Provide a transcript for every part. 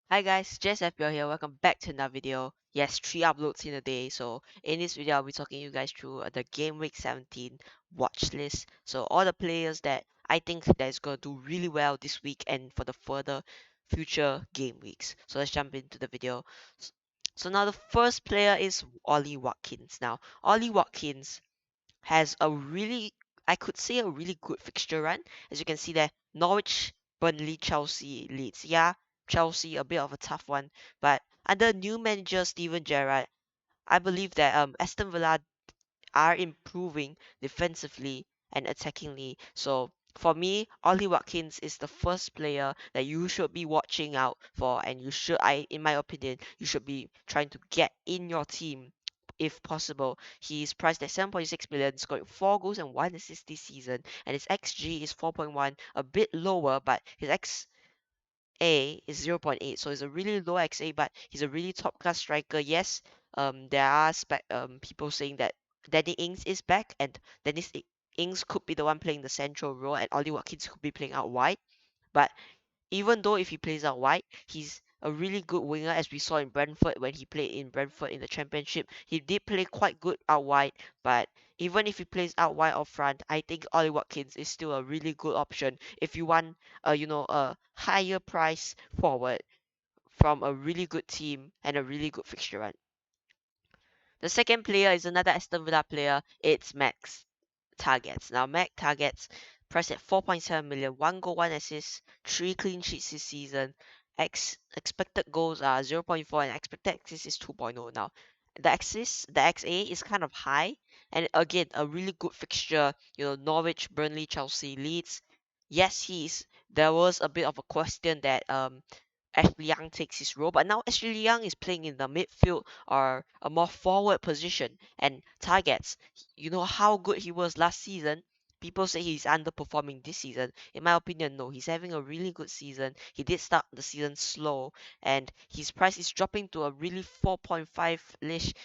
Hi guys, JSFPL here. Welcome back to another video. Yes, 3 uploads in a day. So in this video, I'll be talking you guys through the Game Week 17 watch list. So all the players that I think that is gonna do really well this week and for the further future game weeks. So let's jump into the video. S- So now the first player is Ollie Watkins. Now Ollie Watkins has a really, I could say a really good fixture run. As you can see there, Norwich, Burnley, Chelsea, Leeds. Yeah, Chelsea a bit of a tough one, but under new manager Steven Gerrard, I believe that Aston Villa are improving defensively and attackingly. So for me, Ollie Watkins is the first player that you should be watching out for, and you should, in my opinion, you should be trying to get in your team if possible. He's priced at 7.6 million, scoring 4 goals and 1 assist this season, and his XG is 4.1, a bit lower, but his XA is 0.8, so it's a really low XA, but he's a really top class striker. Yes, there are people saying that Danny Ings is back, and Ings could be the one playing the central role, and Ollie Watkins could be playing out wide. But even though if he plays out wide, he's a really good winger, as we saw in Brentford when he played in Brentford in the Championship. He did play quite good out wide, but even if he plays out wide or front, I think Ollie Watkins is still a really good option if you want, a higher price forward from a really good team and a really good fixture run. The second player is another Aston Villa player. It's Max Targets. Now, Max Targets priced at 4.7 million, 1 goal, 1 assist, 3 clean sheets this season. Expected goals are 0 0.4 and expected assist is 2.0. Now, the XA is kind of high, and again, a really good fixture. Norwich, Burnley, Chelsea, Leeds. Yes, there was a bit of a question that Ashley Young takes his role, but now Ashley Young is playing in the midfield or a more forward position and targets. You know how good he was last season. People say he's underperforming this season. In my opinion, no. He's having a really good season. He did start the season slow, and his price is dropping to a really 4.5-ish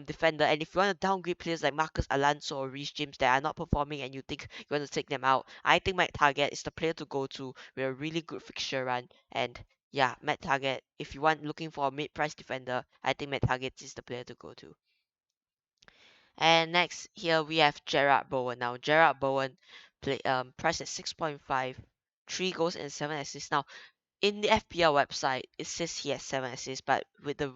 defender. And if you want to downgrade players like Marcus Alonso or Reece James that are not performing and you think you want to take them out, I think Matt Target is the player to go to with a really good fixture run. And yeah, Matt Target, if you want looking for a mid-price defender, I think Matt Target is the player to go to. And next here we have Gerard Bowen. Now Gerard Bowen priced at 6.5, 3 goals and 7 assists. Now in the FPL website, it says he has 7 assists, but with the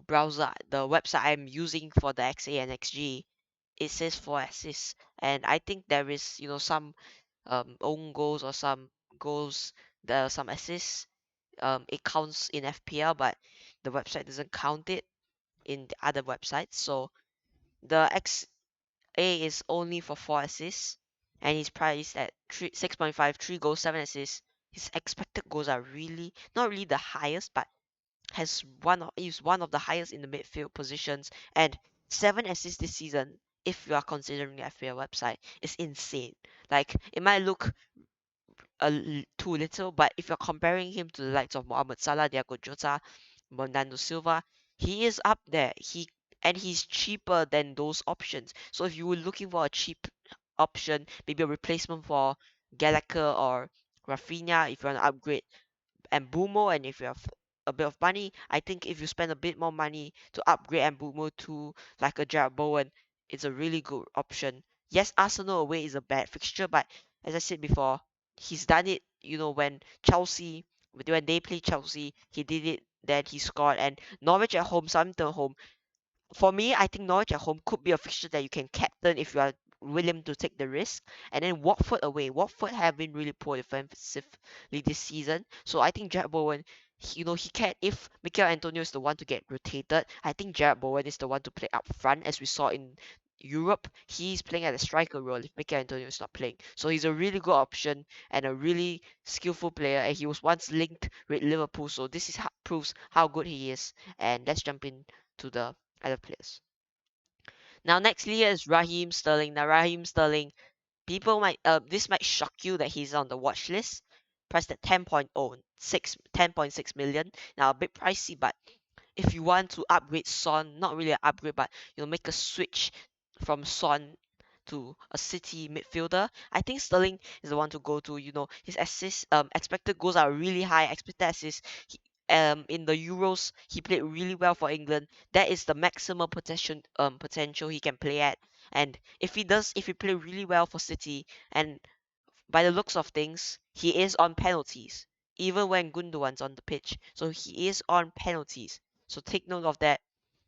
browser, the website I'm using for the XA and XG, it says 4 assists, and I think there is some own goals or some goals, some assists. It counts in FPL, but the website doesn't count it in the other websites. So the XA is only for 4 assists, and he's priced at 6.5, 3 goals, 7 assists. His expected goals are really not really the highest, but is one of the highest in the midfield positions, and 7 assists this season. If you are considering the FPL website, is insane. Like it might look too little, but if you're comparing him to the likes of Mohamed Salah, Diego Jota, Bernardo Silva, he is up there. He's cheaper than those options. So if you were looking for a cheap option, maybe a replacement for Gallagher or Rafinha, if you want to upgrade and Mbumo, and if you have a bit of money, I think if you spend a bit more money to upgrade and Mbumo to like a Jarrod Bowen, it's a really good option. Yes, Arsenal away is a bad fixture, but as I said before, he's done it. When when they play Chelsea, he did it. Then he scored, and Norwich at home, Southampton at home, for me, I think Norwich at home could be a fixture that you can captain if you are willing to take the risk. And then Watford away. Watford have been really poor defensively this season. So I think Jared Bowen, he can, if Mikel Antonio is the one to get rotated, I think Jared Bowen is the one to play up front, as we saw in Europe. He's playing at a striker role if Mikel Antonio is not playing. So he's a really good option and a really skillful player. And he was once linked with Liverpool. So this proves how good he is. And let's jump in to the other players. Now, next here is Raheem Sterling. Now, Raheem Sterling, this might shock you that he's on the watch list, priced at 10.6 million. Now, a bit pricey, but if you want to upgrade Son, not really an upgrade, but make a switch from Son to a City midfielder, I think Sterling is the one to go to. His assist, expected goals are really high. Expected assists, in the Euros, he played really well for England. That is the maximum potential he can play at. And if he play really well for City, and by the looks of things, he is on penalties, even when Gundogan's on the pitch. So he is on penalties. So take note of that.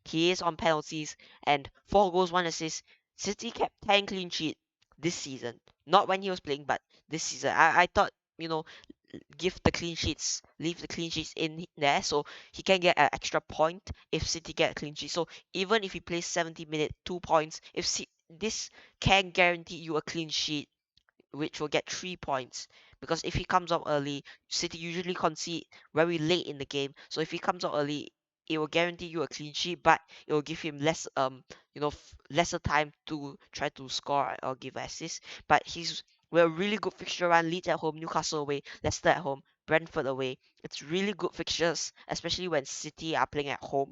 He is on penalties, and 4 goals, 1 assist. City kept 10 clean sheet this season. Not when he was playing, but this season. I thought, you know, leave the clean sheets in there so he can get an extra point if City get a clean sheet. So even if he plays 70 minutes, 2 points, this can guarantee you a clean sheet, which will get 3 points. Because if he comes out early, City usually concede very late in the game. So if he comes out early, it will guarantee you a clean sheet, but it will give him lesser time to try to score or give assist. But he's with a really good fixture run: Leeds at home, Newcastle away, Leicester at home, Brentford away. It's really good fixtures, especially when City are playing at home.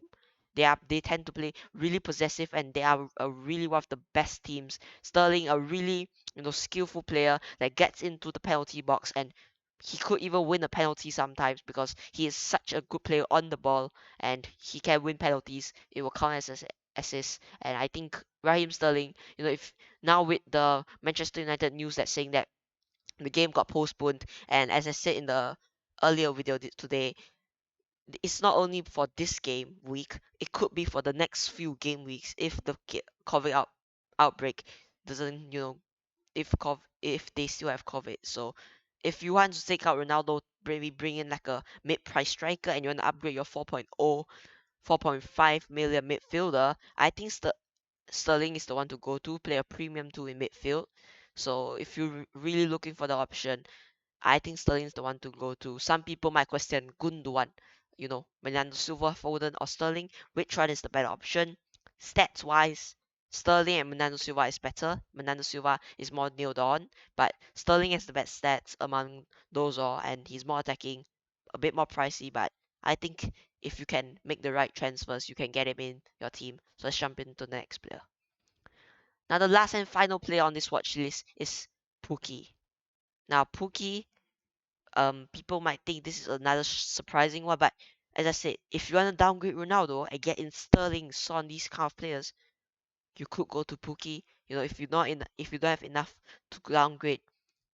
They tend to play really possessive, and they are really one of the best teams. Sterling, a really skillful player that gets into the penalty box, and he could even win a penalty sometimes because he is such a good player on the ball, and he can win penalties. It will count as an assist. And I think Raheem Sterling, if now with the Manchester United news that's saying that the game got postponed, and as I said in the earlier video today, it's not only for this game week, it could be for the next few game weeks if the COVID outbreak doesn't, if they still have COVID. So if you want to take out Ronaldo, maybe bring in like a mid-price striker, and you want to upgrade your 4.5 million midfielder, I think Sterling is the one to go to, play a premium two in midfield. So if you're really looking for the option, I think Sterling is the one to go to. Some people might question Gundogan, Bernardo Silva, Foden, or Sterling. Which one is the better option? Stats wise, Sterling and Bernardo Silva is better. Bernardo Silva is more nailed on, but Sterling has the best stats among those all, and he's more attacking, a bit more pricey. But I think if you can make the right transfers, you can get him in your team. So let's jump into the next player. Now, the last and final player on this watch list is Pukki. Now, Pukki, people might think this is another surprising one, but as I said, if you want to downgrade Ronaldo and get in Sterling, Son, these kind of players, you could go to Pukki. If you don't have enough to downgrade,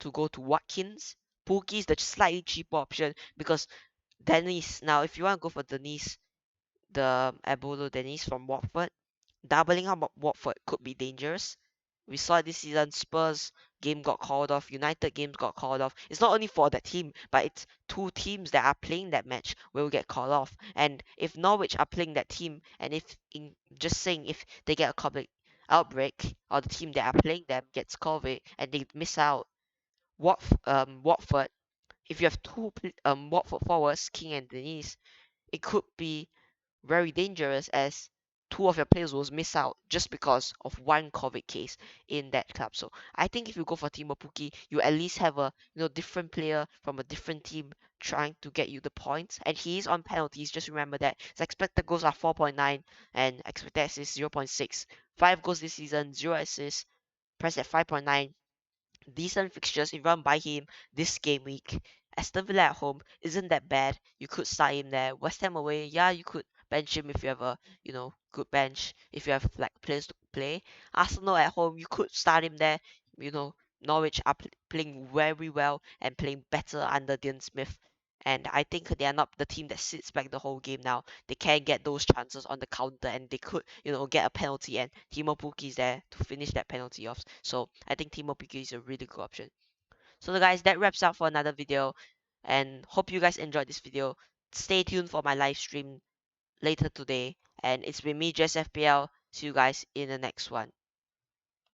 to go to Watkins. Pukki is the slightly cheaper option because Dennis. Now, if you want to go for Dennis, the Abolo Dennis from Watford, doubling up Watford could be dangerous. We saw this season Spurs game got called off, United games got called off. It's not only for that team, but it's two teams that are playing that match will get called off. And if Norwich are playing that team, and if they get a COVID outbreak, or the team that are playing them gets COVID and they miss out, Watford, if you have two Watford forwards, King and Denise, it could be very dangerous as two of your players will miss out just because of one COVID case in that club. So I think if you go for Timo Pukki, you at least have a different player from a different team trying to get you the points. And he is on penalties. Just remember that his expected goals are 4.9 and expected assists 0.6. 5 goals this season, 0 assists, press at 5.9. Decent fixtures if you want to buy him this game week. Aston Villa at home isn't that bad. You could start him there. West Ham away, yeah, you could bench him if you have a good bench. If you have like players to play. Arsenal at home, you could start him there. Norwich are playing very well and playing better under Dean Smith. And I think they are not the team that sits back the whole game now. They can get those chances on the counter and they could, get a penalty, and Timo Pukki is there to finish that penalty off. So I think Timo Pukki is a really good option. So guys, that wraps up for another video, and hope you guys enjoyed this video. Stay tuned for my live stream later today, and it's been me, JSFPL. See you guys in the next one.